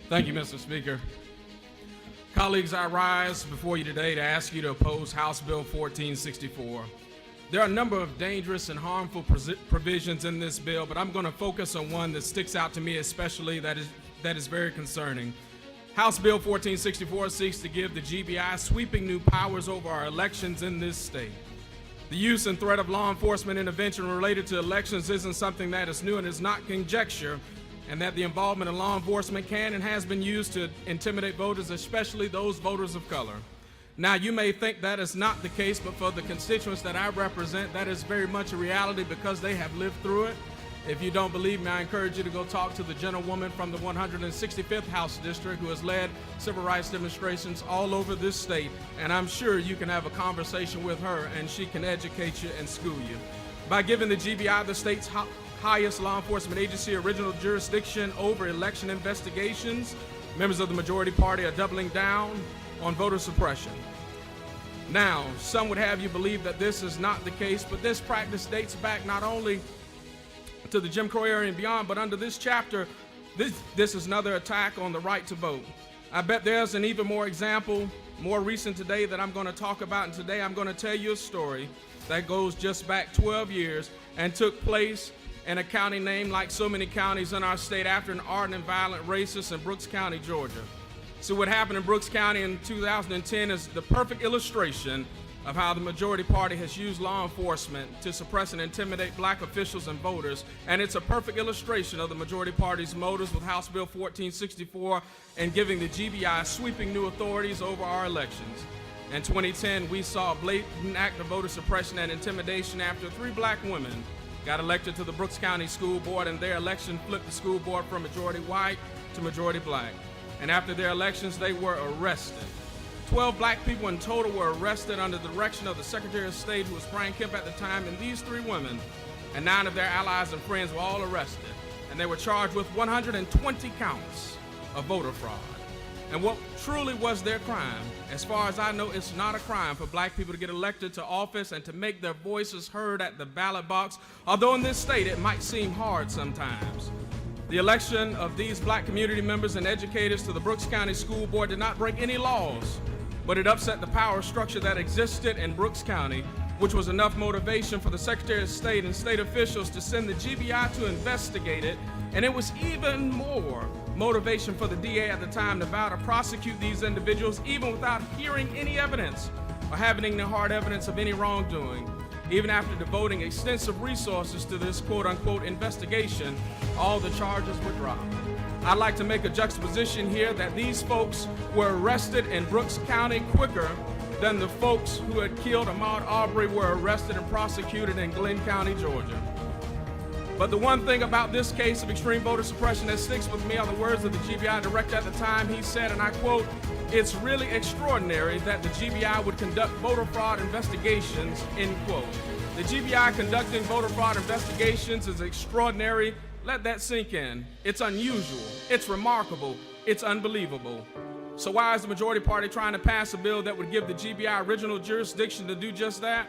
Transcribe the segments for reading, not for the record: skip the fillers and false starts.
Thank you, Mr. Speaker. Colleagues, I rise before you today to ask you to oppose House Bill 1464. There are a number of dangerous and harmful provisions in this bill, but I'm going to focus on one that sticks out to me especially that is very concerning. House Bill 1464 seeks to give the GBI sweeping new powers over our elections in this state. The use and threat of law enforcement intervention related to elections isn't something that is new and is not conjecture, and that the involvement of law enforcement can and has been used to intimidate voters, especially those voters of color. Now, you may think that is not the case, but for the constituents that I represent, that is very much a reality because they have lived through it. If you don't believe me, I encourage you to go talk to the gentlewoman from the 165th House District who has led civil rights demonstrations all over this state, and I'm sure you can have a conversation with her and she can educate you and school you. By giving the GBI, the state's highest law enforcement agency, original jurisdiction over election investigations, members of the majority party are doubling down on voter suppression. Now, some would have you believe that this is not the case, but this practice dates back not only to the Jim Crow era and beyond, but under this chapter, this is another attack on the right to vote. I bet there's an even more example, more recent today, that I'm going to talk about, and today I'm going to tell you a story that goes just back 12 years and took place in a county named, like so many counties in our state, after an ardent and violent racist in Brooks County, Georgia. So what happened in Brooks County in 2010 is the perfect illustration of how the majority party has used law enforcement to suppress and intimidate black officials and voters, and it's a perfect illustration of the majority party's motives with House Bill 1464 and giving the GBI sweeping new authorities over our elections. In 2010, we saw a blatant act of voter suppression and intimidation after 3 black women got elected to the Brooks County School Board, and their election flipped the school board from majority white to majority black. And after their elections, they were arrested. 12 black people in total were arrested under the direction of the Secretary of State, who was Brian Kemp at the time, and these 3 women and 9 of their allies and friends were all arrested, and they were charged with 120 counts of voter fraud. And what truly was their crime? As far as I know, it's not a crime for black people to get elected to office and to make their voices heard at the ballot box, although in this state it might seem hard sometimes. The election of these black community members and educators to the Brooks County School Board did not break any laws, but it upset the power structure that existed in Brooks County, which was enough motivation for the Secretary of State and state officials to send the GBI to investigate it, and it was even more motivation for the DA at the time to vow to prosecute these individuals even without hearing any evidence or having any hard evidence of any wrongdoing. Even after devoting extensive resources to this quote-unquote investigation, all the charges were dropped. I'd like to make a juxtaposition here that these folks were arrested in Brooks County quicker than the folks who had killed Ahmaud Arbery were arrested and prosecuted in Glenn County, Georgia. But the one thing about this case of extreme voter suppression that sticks with me are the words of the GBI director at the time. He said, and I quote, "It's really extraordinary that the GBI would conduct voter fraud investigations," end quote. The GBI conducting voter fraud investigations is extraordinary. Let that sink in. It's unusual, it's remarkable, it's unbelievable. So why is the majority party trying to pass a bill that would give the GBI original jurisdiction to do just that?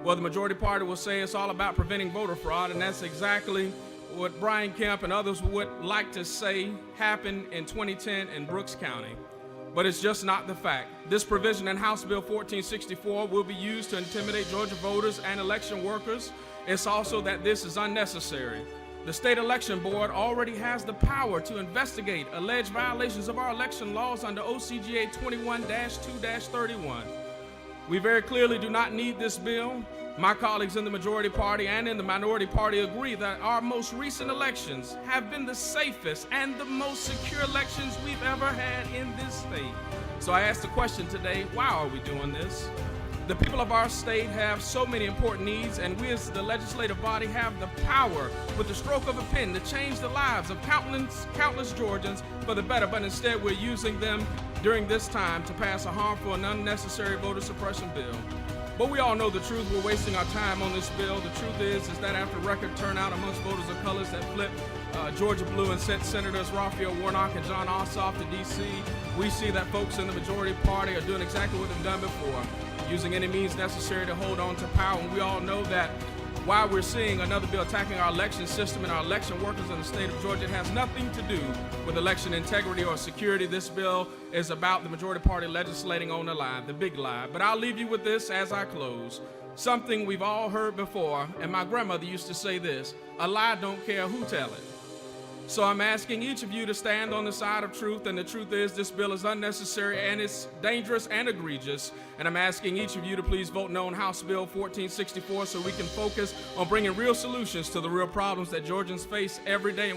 Well, the majority party will say it's all about preventing voter fraud, and that's exactly what Brian Kemp and others would like to say happened in 2010 in Brooks County. But it's just not the fact. This provision in House Bill 1464 will be used to intimidate Georgia voters and election workers. It's also that this is unnecessary. The State Election Board already has the power to investigate alleged violations of our election laws under OCGA 21-2-31. We very clearly do not need this bill. My colleagues in the majority party and in the minority party agree that our most recent elections have been the safest and the most secure elections we've ever had in this state. So I ask the question today, why are we doing this? The people of our state have so many important needs, and we as the legislative body have the power with the stroke of a pen to change the lives of countless Georgians for the better, but instead we're using them during this time to pass a harmful and unnecessary voter suppression bill. But we all know the truth. We're wasting our time on this bill. The truth is that after record turnout amongst voters of colors that flipped Georgia blue and sent Senators Raphael Warnock and John Ossoff to D.C., we see that folks in the majority party are doing exactly what they've done before, using any means necessary to hold on to power. And we all know that why we're seeing another bill attacking our election system and our election workers in the state of Georgia. It has nothing to do with election integrity or security. This bill is about the majority party legislating on the lie, the big lie. But I'll leave you with this as I close. Something we've all heard before, and my grandmother used to say this: a lie don't care who tell it. So I'm asking each of you to stand on the side of truth, and the truth is this bill is unnecessary and it's dangerous and egregious. And I'm asking each of you to please vote no on House Bill 1464 so we can focus on bringing real solutions to the real problems that Georgians face every day. And